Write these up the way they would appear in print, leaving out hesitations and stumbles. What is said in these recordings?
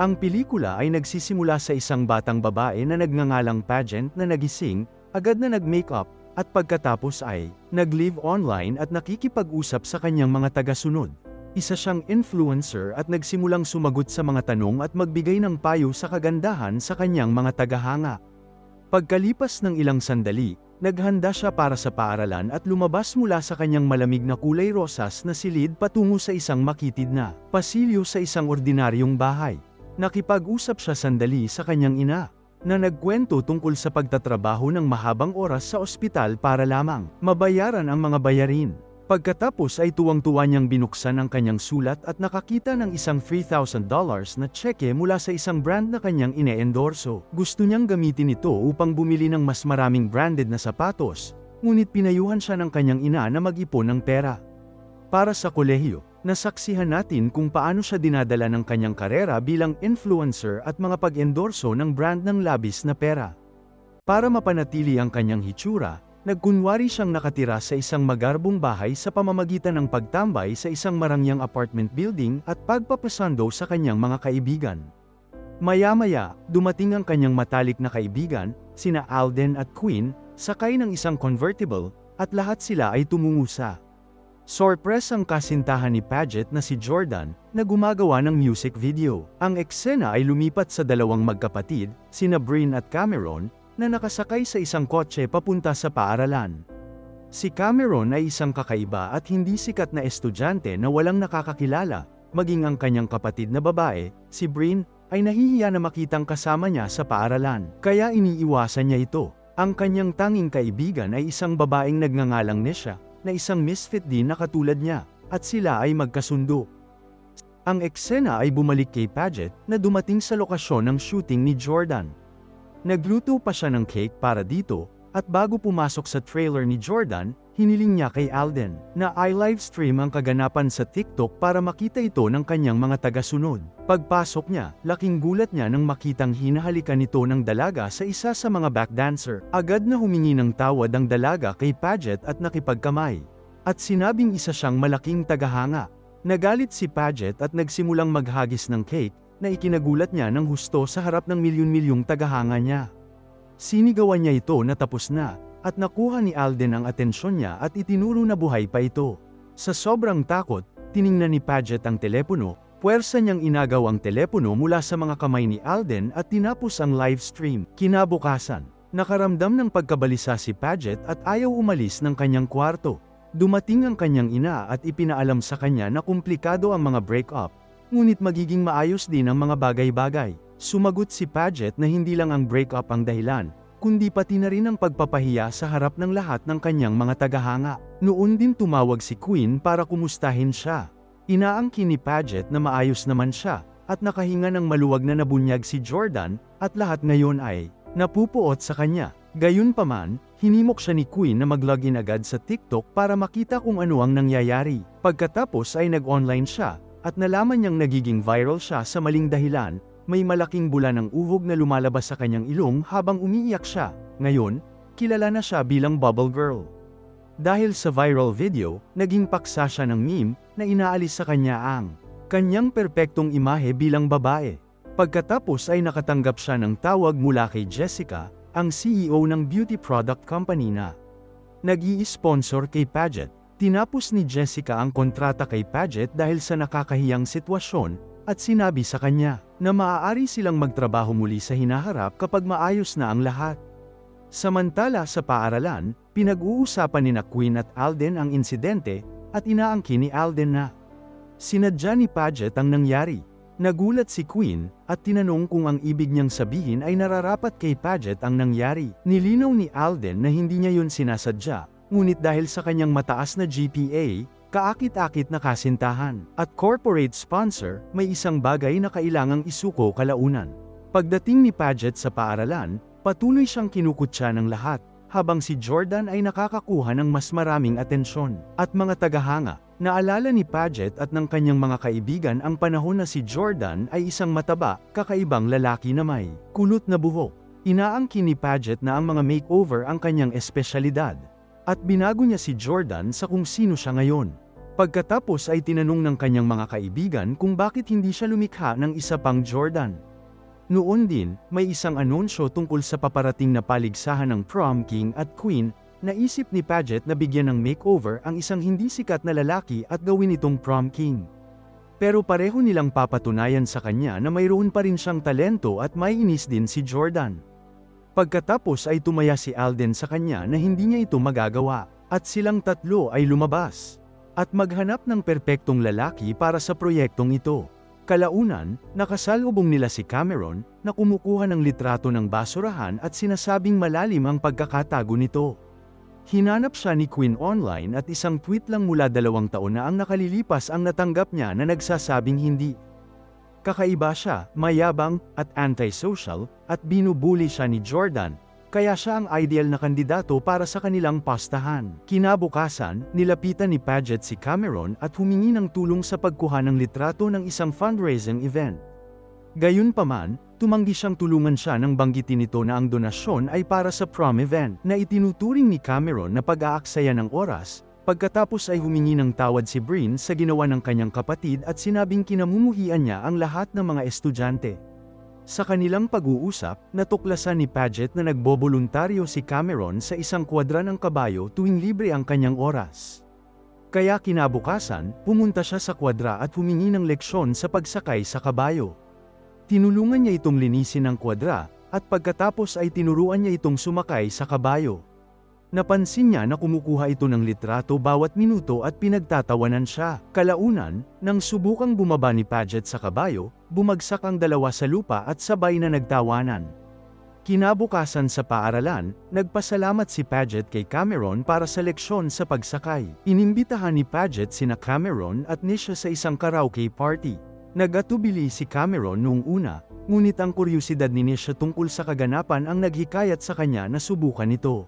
Ang pelikula ay nagsisimula sa isang batang babae na nagngangalang Pageant na nagising, agad na nag-makeup, at pagkatapos ay nag-live online at nakikipag-usap sa kanyang mga tagasunod. Isa siyang influencer at nagsimulang sumagot sa mga tanong at magbigay ng payo sa kagandahan sa kanyang mga tagahanga. Pagkalipas ng ilang sandali, naghanda siya para sa paaralan at lumabas mula sa kanyang malamig na kulay rosas na silid patungo sa isang makitid na pasilyo sa isang ordinaryong bahay. Nakipag-usap siya sandali sa kanyang ina, na nagkwento tungkol sa pagtatrabaho ng mahabang oras sa ospital para lamang mabayaran ang mga bayarin. Pagkatapos ay tuwang-tuwa niyang binuksan ang kanyang sulat at nakakita ng isang $3,000 na tseke mula sa isang brand na kanyang ine-endorso. Gusto niyang gamitin ito upang bumili ng mas maraming branded na sapatos, ngunit pinayuhan siya ng kanyang ina na mag-ipon ng pera. Para sa kolehiyo, nasaksihan natin kung paano siya dinadala ng kanyang karera bilang influencer at mga pag-endorso ng brand ng labis na pera. Para mapanatili ang kanyang hitsura, nagkunwari siyang nakatira sa isang magarbong bahay sa pamamagitan ng pagtambay sa isang marangyang apartment building at pagpapasando sa kanyang mga kaibigan. Maya-maya, dumating ang kanyang matalik na kaibigan, sina Alden at Quinn, sakay ng isang convertible, at lahat sila ay tumungo sa sorpresang kasintahan ni Paget na si Jordan, na gumagawa ng music video. Ang eksena ay lumipat sa dalawang magkapatid, sina Bryn at Cameron, na nakasakay sa isang kotse papunta sa paaralan. Si Cameron ay isang kakaiba at hindi sikat na estudyante na walang nakakakilala, maging ang kanyang kapatid na babae, si Bryn, ay nahihiya na makitang kasama niya sa paaralan, kaya iniiwasan niya ito. Ang kanyang tanging kaibigan ay isang babaeng nagngangalang Nisha, na isang misfit din na katulad niya, at sila ay magkasundo. Ang eksena ay bumalik kay Paget na dumating sa lokasyon ng shooting ni Jordan. Nagluto pa siya ng cake para dito, at bago pumasok sa trailer ni Jordan, hiniling niya kay Alden na i-livestream ang kaganapan sa TikTok para makita ito ng kanyang mga tagasunod. Pagpasok niya, laking gulat niya nang makitang hinahalikan nito ng dalaga sa isa sa mga backdancer. Agad na humingi ng tawad ang dalaga kay Paget at nakipagkamay. At sinabing isa siyang malaking tagahanga. Nagalit si Paget at nagsimulang maghagis ng cake, na ikinagulat niya ng husto sa harap ng milyon-milyong tagahanga niya. Sinigawan niya ito na tapos na, at nakuha ni Alden ang atensyon niya at itinuro na buhay pa ito. Sa sobrang takot, tiningnan ni Paget ang telepono, puwersa niyang inagaw ang telepono mula sa mga kamay ni Alden at tinapos ang live stream. Kinabukasan, nakaramdam ng pagkabalisa si Paget at ayaw umalis ng kanyang kwarto. Dumating ang kanyang ina at ipinaalam sa kanya na komplikado ang mga break-up, ngunit magiging maayos din ang mga bagay-bagay. Sumagot si Paget na hindi lang ang breakup ang dahilan, kundi pati na rin ang pagpapahiya sa harap ng lahat ng kanyang mga tagahanga. Noon din tumawag si Quinn para kumustahin siya. Inaangkin ni Paget na maayos naman siya, at nakahinga ng maluwag na nabunyag si Jordan, at lahat ngayon ay napupuot sa kanya. Gayunpaman, hinimok siya ni Quinn na mag-login agad sa TikTok para makita kung ano ang nangyayari. Pagkatapos ay nag-online siya, at nalaman niyang nagiging viral siya sa maling dahilan. May malaking bula ng uhog na lumalabas sa kanyang ilong habang umiiyak siya. Ngayon, kilala na siya bilang Bubble Girl. Dahil sa viral video, naging paksa siya ng meme na inaalis sa kanya ang kanyang perpektong imahe bilang babae. Pagkatapos ay nakatanggap siya ng tawag mula kay Jessica, ang CEO ng beauty product company na nag-i-sponsor kay Paget. Tinapos ni Jessica ang kontrata kay Paget dahil sa nakakahiyang sitwasyon, at sinabi sa kanya na maaari silang magtrabaho muli sa hinaharap kapag maayos na ang lahat. Samantala sa paaralan, pinag-uusapan ni Quinn at Alden ang insidente, at inaangkin ni Alden na sinadya ni Paget ang nangyari. Nagulat si Quinn, at tinanong kung ang ibig niyang sabihin ay nararapat kay Paget ang nangyari. Nilinaw ni Alden na hindi niya yun sinasadya, ngunit dahil sa kanyang mataas na GPA, kaakit-akit na kasintahan, at corporate sponsor, may isang bagay na kailangang isuko kalaunan. Pagdating ni Paget sa paaralan, patuloy siyang kinukutya ng lahat, habang si Jordan ay nakakakuha ng mas maraming atensyon. At mga tagahanga, naalala ni Paget at ng kanyang mga kaibigan ang panahon na si Jordan ay isang mataba, kakaibang lalaki na may kulot na buhok. Inaangkin ni Paget na ang mga makeover ang kanyang espesyalidad. At binago niya si Jordan sa kung sino siya ngayon. Pagkatapos ay tinanong ng kanyang mga kaibigan kung bakit hindi siya lumikha ng isa pang Jordan. Noon din, may isang anunsyo tungkol sa paparating na paligsahan ng prom king at queen. Naisip ni Paget na bigyan ng makeover ang isang hindi sikat na lalaki at gawin itong prom king. Pero pareho nilang papatunayan sa kanya na mayroon pa rin siyang talento at may inis din si Jordan. Pagkatapos ay tumaya si Alden sa kanya na hindi niya ito magagawa, at silang tatlo ay lumabas at maghanap ng perpektong lalaki para sa proyektong ito. Kalaunan, nakasalubong nila si Cameron, na kumukuha ng litrato ng basurahan at sinasabing malalim ang pagkakatago nito. Hinanap siya ni Queen online at isang tweet lang mula 2 taon na ang nakalilipas ang natanggap niya na nagsasabing hindi. Kakaiba siya, mayabang, at antisocial, at binubuli siya ni Jordan, kaya siya ang ideal na kandidato para sa kanilang pastahan. Kinabukasan, nilapitan ni Paget si Cameron at humingi ng tulong sa pagkuha ng litrato ng isang fundraising event. Gayunpaman, tumanggi siyang tulungan siya nang banggitin nito na ang donasyon ay para sa prom event na itinuturing ni Cameron na pag-aaksaya ng oras. Pagkatapos ay humingi ng tawad si Bryn sa ginawa ng kanyang kapatid at sinabing kinamumuhian niya ang lahat ng mga estudyante. Sa kanilang pag-uusap, natuklasan ni Paget na nagboboluntaryo si Cameron sa isang kwadra ng kabayo tuwing libre ang kanyang oras. Kaya kinabukasan, pumunta siya sa kwadra at humingi ng leksyon sa pagsakay sa kabayo. Tinulungan niya itong linisin ang kwadra, at pagkatapos ay tinuruan niya itong sumakay sa kabayo. Napansin niya na kumukuha ito ng litrato bawat minuto at pinagtatawanan siya. Kalaunan, nang subukang bumaba ni Paget sa kabayo, bumagsak ang dalawa sa lupa at sabay na nagtawanan. Kinabukasan sa paaralan, nagpasalamat si Paget kay Cameron para sa leksyon sa pagsakay. Inimbitahan ni Paget sina Cameron at Nisha sa isang karaoke party. Nagatubili si Cameron noong una, ngunit ang kuryusidad ni Nisha tungkol sa kaganapan ang naghikayat sa kanya na subukan ito.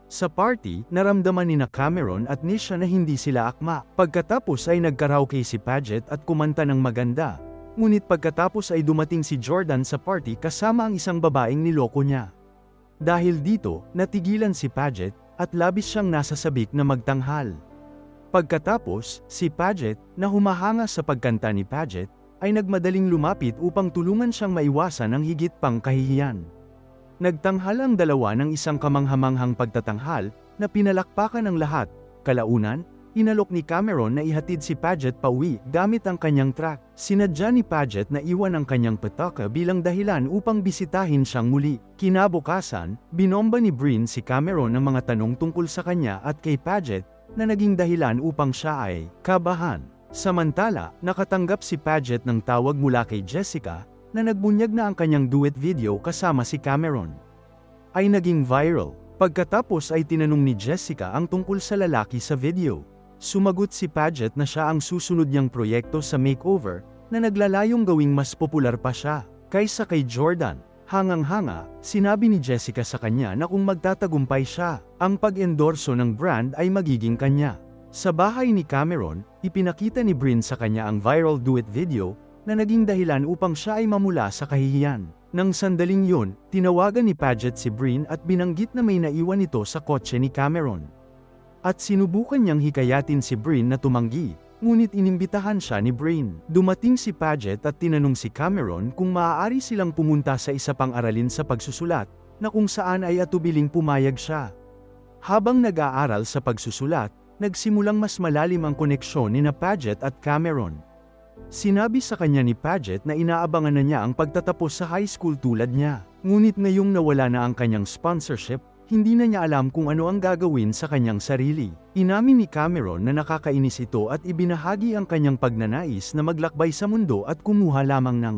Sa party, naramdaman ni Cameron at Nisha na hindi sila akma. Pagkatapos ay nagkaraoke si Paget at kumanta ng maganda. Ngunit pagkatapos ay dumating si Jordan sa party kasama ang isang babaeng niloko niya. Dahil dito, natigilan si Paget, at labis siyang nasasabik na magtanghal. Pagkatapos, si Paget, na humahanga sa pagkanta ni Paget, ay nagmadaling lumapit upang tulungan siyang maiwasan ang higit pang kahihiyan. Nagtanghal ang dalawa ng isang kamanghamanghang pagtatanghal, na pinalakpakan ng lahat. Kalaunan, inalok ni Cameron na ihatid si Paget pauwi gamit ang kanyang truck. Sinadya ni Paget na iwan ang kanyang pataka bilang dahilan upang bisitahin siyang muli. Kinabukasan, binomba ni Bryn si Cameron ng mga tanong tungkol sa kanya at kay Paget, na naging dahilan upang siya ay kabahan. Samantala, nakatanggap si Paget ng tawag mula kay Jessica, na nagbunyag na ang kanyang duet video kasama si Cameron ay naging viral. Pagkatapos ay tinanong ni Jessica ang tungkol sa lalaki sa video. Sumagot si Paget na siya ang susunod niyang proyekto sa makeover, na naglalayong gawing mas popular pa siya kaysa kay Jordan. Hangang-hanga, sinabi ni Jessica sa kanya na kung magtatagumpay siya, ang pag-endorso ng brand ay magiging kanya. Sa bahay ni Cameron, ipinakita ni Bryn sa kanya ang viral duet video, na naging dahilan upang siya ay mamula sa kahihiyan. Nang sandaling yun, tinawagan ni Paget si Bryn at binanggit na may naiwan ito sa kotse ni Cameron. At sinubukan niyang hikayatin si Bryn na tumanggi, ngunit inimbitahan siya ni Bryn. Dumating si Paget at tinanong si Cameron kung maaari silang pumunta sa isa pang aralin sa pagsusulat, na kung saan ay atubiling pumayag siya. Habang nag-aaral sa pagsusulat, nagsimulang mas malalim ang koneksyon ni Paget at Cameron. Sinabi sa kanya ni Paget na inaabangan na niya ang pagtatapos sa high school tulad niya. Ngunit ngayong nawala na ang kanyang sponsorship, hindi na niya alam kung ano ang gagawin sa kanyang sarili. Inamin ni Cameron na nakakainis ito at ibinahagi ang kanyang pagnanais na maglakbay sa mundo at kumuha lamang ng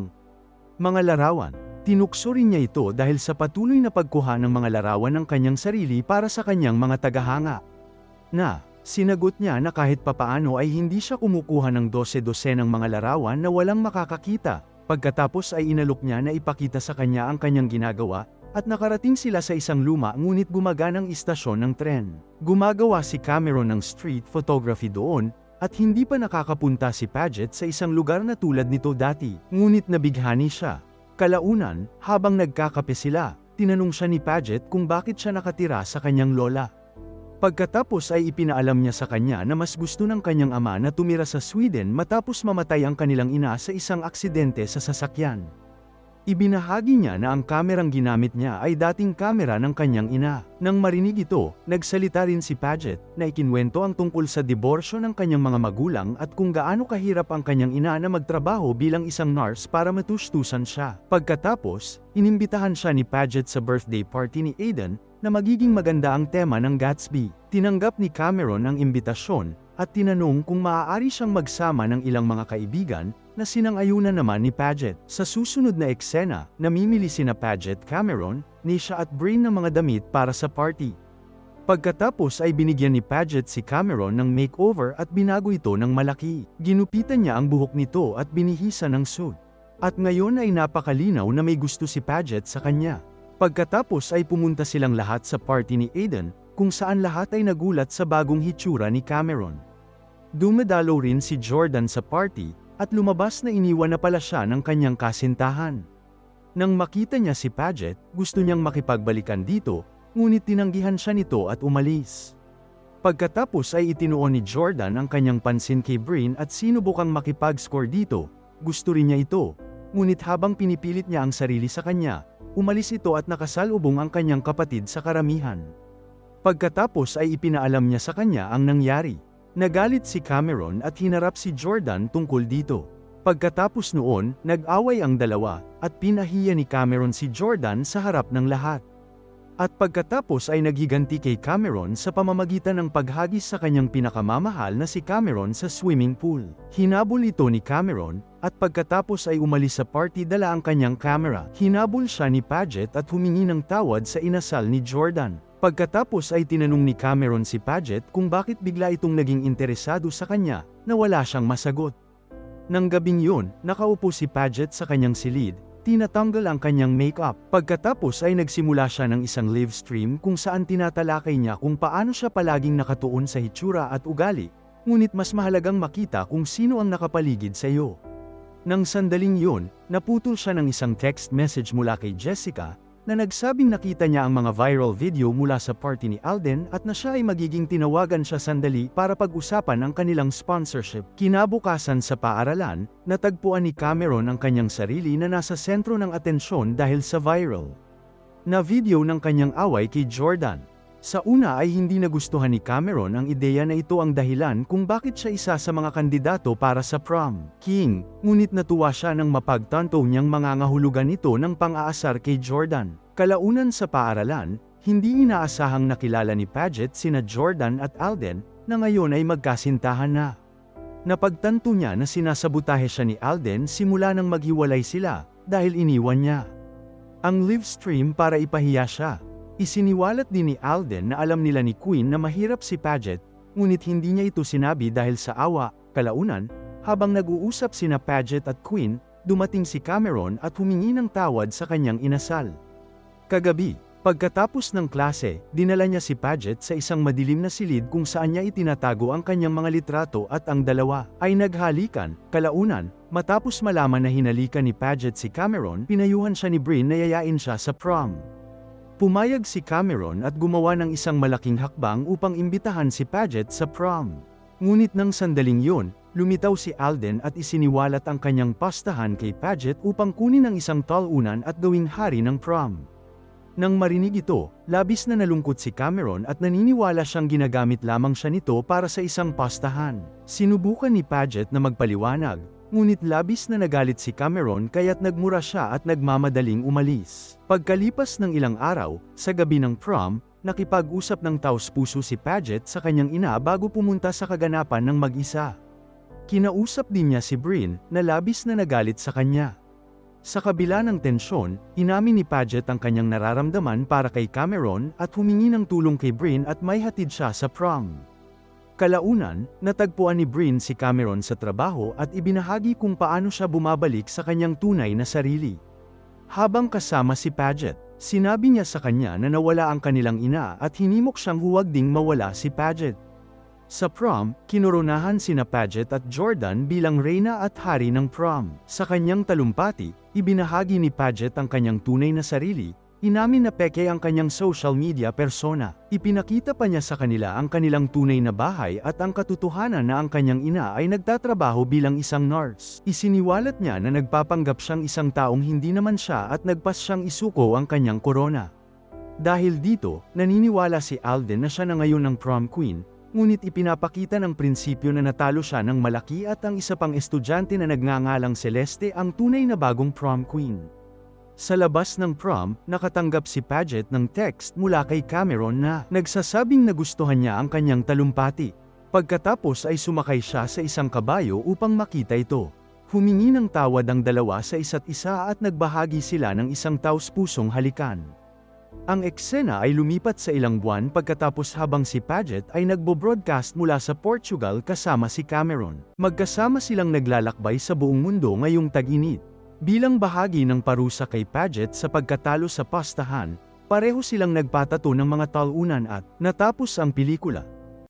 mga larawan. Tinukso rin niya ito dahil sa patuloy na pagkuha ng mga larawan ng kanyang sarili para sa kanyang mga tagahanga. Sinagot niya na kahit papaano ay hindi siya kumukuha ng 12 ng mga larawan na walang makakakita. Pagkatapos ay inalok niya na ipakita sa kanya ang kanyang ginagawa, at nakarating sila sa isang luma ngunit gumaganang istasyon ng tren. Gumagawa si Cameron ng street photography doon, at hindi pa nakakapunta si Paget sa isang lugar na tulad nito dati. Ngunit nabighani siya. Kalaunan, habang nagkakape sila, tinanong siya ni Paget kung bakit siya nakatira sa kanyang lola. Pagkatapos ay ipinaalam niya sa kanya na mas gusto ng kanyang ama na tumira sa Sweden matapos mamatay ang kanilang ina sa isang aksidente sa sasakyan. Ibinahagi niya na ang kamerang ginamit niya ay dating kamera ng kanyang ina. Nang marinig ito, nagsalita rin si Paget na ikinwento ang tungkol sa diborsyo ng kanyang mga magulang at kung gaano kahirap ang kanyang ina na magtrabaho bilang isang nurse para matustusan siya. Pagkatapos, inimbitahan siya ni Paget sa birthday party ni Aiden na magiging maganda ang tema ng Gatsby. Tinanggap ni Cameron ang imbitasyon at tinanong kung maaari siyang magsama ng ilang mga kaibigan na sinang-ayunan naman ni Paget. Sa susunod na eksena, namimili sina Paget, Cameron, Nisha at Bryn ng mga damit para sa party. Pagkatapos ay binigyan ni Paget si Cameron ng makeover at binago ito ng malaki. Ginupitan niya ang buhok nito at binihisa ng suit. At ngayon ay napakalinaw na may gusto si Paget sa kanya. Pagkatapos ay pumunta silang lahat sa party ni Aiden, kung saan lahat ay nagulat sa bagong hitsura ni Cameron. Dumadalo rin si Jordan sa party, at lumabas na iniwan na pala siya ng kanyang kasintahan. Nang makita niya si Paget, gusto niyang makipagbalikan dito, ngunit tinanggihan siya nito at umalis. Pagkatapos ay itinuon ni Jordan ang kanyang pansin kay Bryn at sinubukang makipag-score dito. Gusto rin niya ito, ngunit habang pinipilit niya ang sarili sa kanya, umalis ito at nakasalubong ang kanyang kapatid sa karamihan. Pagkatapos ay ipinaalam niya sa kanya ang nangyari. Nagalit si Cameron at hinarap si Jordan tungkol dito. Pagkatapos noon, nag-away ang dalawa, at pinahiya ni Cameron si Jordan sa harap ng lahat. At pagkatapos ay naghiganti kay Cameron sa pamamagitan ng paghagis sa kanyang pinakamamahal na si Cameron sa swimming pool. Hinabol ito ni Cameron, at pagkatapos ay umalis sa party dala ang kanyang camera. Hinabol siya ni Paget at humingi ng tawad sa inasal ni Jordan. Pagkatapos ay tinanong ni Cameron si Paget kung bakit bigla itong naging interesado sa kanya, na wala siyang masagot. Nang gabing yun, nakaupo si Paget sa kanyang silid, tinatanggal ang kanyang makeup. Pagkatapos ay nagsimula siya ng isang live stream kung saan tinatalakay niya kung paano siya palaging nakatuon sa hitsura at ugali, ngunit mas mahalagang makita kung sino ang nakapaligid sa iyo. Nang sandaling yun, naputol siya ng isang text message mula kay Jessica, na nagsabing nakita niya ang mga viral video mula sa party ni Alden at na siya ay magiging tinawagan siya sandali para pag-usapan ang kanilang sponsorship. Kinabukasan sa paaralan, natagpuan ni Cameron ang kanyang sarili na nasa sentro ng atensyon dahil sa viral na video ng kanyang away kay Jordan. Sa una ay hindi nagustuhan ni Cameron ang ideya na ito ang dahilan kung bakit siya isa sa mga kandidato para sa prom king, ngunit natuwa siya nang mapagtanto niyang mangangahulugan ito ng pang-aasar kay Jordan. Kalaunan sa paaralan, hindi inaasahang nakilala ni Paget sina Jordan at Alden, na ngayon ay magkasintahan na. Napagtanto niya na sinasabotahe siya ni Alden simula nang maghiwalay sila, dahil iniwan niya ang live stream para ipahiya siya. Isiniwalat din ni Alden na alam nila ni Queen na mahirap si Paget, ngunit hindi niya ito sinabi dahil sa awa. Kalaunan, habang nag-uusap sina Paget at Queen, dumating si Cameron at humingi ng tawad sa kanyang inasal. Kagabi, pagkatapos ng klase, dinala niya si Paget sa isang madilim na silid kung saan niya itinatago ang kanyang mga litrato at ang dalawa ay naghalikan. Kalaunan, matapos malaman na hinalikan ni Paget si Cameron, pinayuhan siya ni Bryn na yayain siya sa prom. Pumayag si Cameron at gumawa ng isang malaking hakbang upang imbitahan si Paget sa prom. Ngunit nang sandaling yun, lumitaw si Alden at isiniwalat ang kanyang pastahan kay Paget upang kunin ang isang talunan at gawing hari ng prom. Nang marinig ito, labis na nalungkot si Cameron at naniniwala siyang ginagamit lamang siya nito para sa isang pastahan. Sinubukan ni Paget na magpaliwanag, ngunit labis na nagalit si Cameron kaya't nagmura siya at nagmamadaling umalis. Pagkalipas ng ilang araw, sa gabi ng prom, nakipag-usap ng taos-puso si Paget sa kanyang ina bago pumunta sa kaganapan ng mag-isa. Kinausap din niya si Bryn, na labis na nagalit sa kanya. Sa kabila ng tensyon, inamin ni Paget ang kanyang nararamdaman para kay Cameron at humingi ng tulong kay Bryn at may hatid siya sa prom. Kalaunan, natagpuan ni Bryn si Cameron sa trabaho at ibinahagi kung paano siya bumabalik sa kanyang tunay na sarili. Habang kasama si Paget, sinabi niya sa kanya na nawala ang kanilang ina at hinimok siyang huwag ding mawala si Paget. Sa prom, kinoronahan sina Paget at Jordan bilang reyna at hari ng prom. Sa kanyang talumpati, ibinahagi ni Paget ang kanyang tunay na sarili, Inamin na peke ang kanyang social media persona. Ipinakita pa niya sa kanila ang kanilang tunay na bahay at ang katotohanan na ang kanyang ina ay nagtatrabaho bilang isang nurse. Isiniwalat niya na nagpapanggap siyang isang taong hindi naman siya at nagpas siyang isuko ang kanyang korona. Dahil dito, naniniwala si Alden na siya na ngayon ang prom queen, ngunit ipinapakita ng prinsipyo na natalo siya ng malaki at ang isa pang estudyante na nagngangalang Celeste ang tunay na bagong prom queen. Sa labas ng prom, nakatanggap si Paget ng text mula kay Cameron na nagsasabing nagustuhan niya ang kanyang talumpati. Pagkatapos ay sumakay siya sa isang kabayo upang makita ito. Humingi ng tawad ang dalawa sa isa't isa at nagbahagi sila ng isang taus-pusong halikan. Ang eksena ay lumipat sa ilang buwan pagkatapos habang si Paget ay nagbo-broadcast mula sa Portugal kasama si Cameron. Magkasama silang naglalakbay sa buong mundo ngayong tag-init. Bilang bahagi ng parusa kay Paget sa pagkatalo sa pastahan, pareho silang nagpatato ng mga talunan at natapos ang pelikula.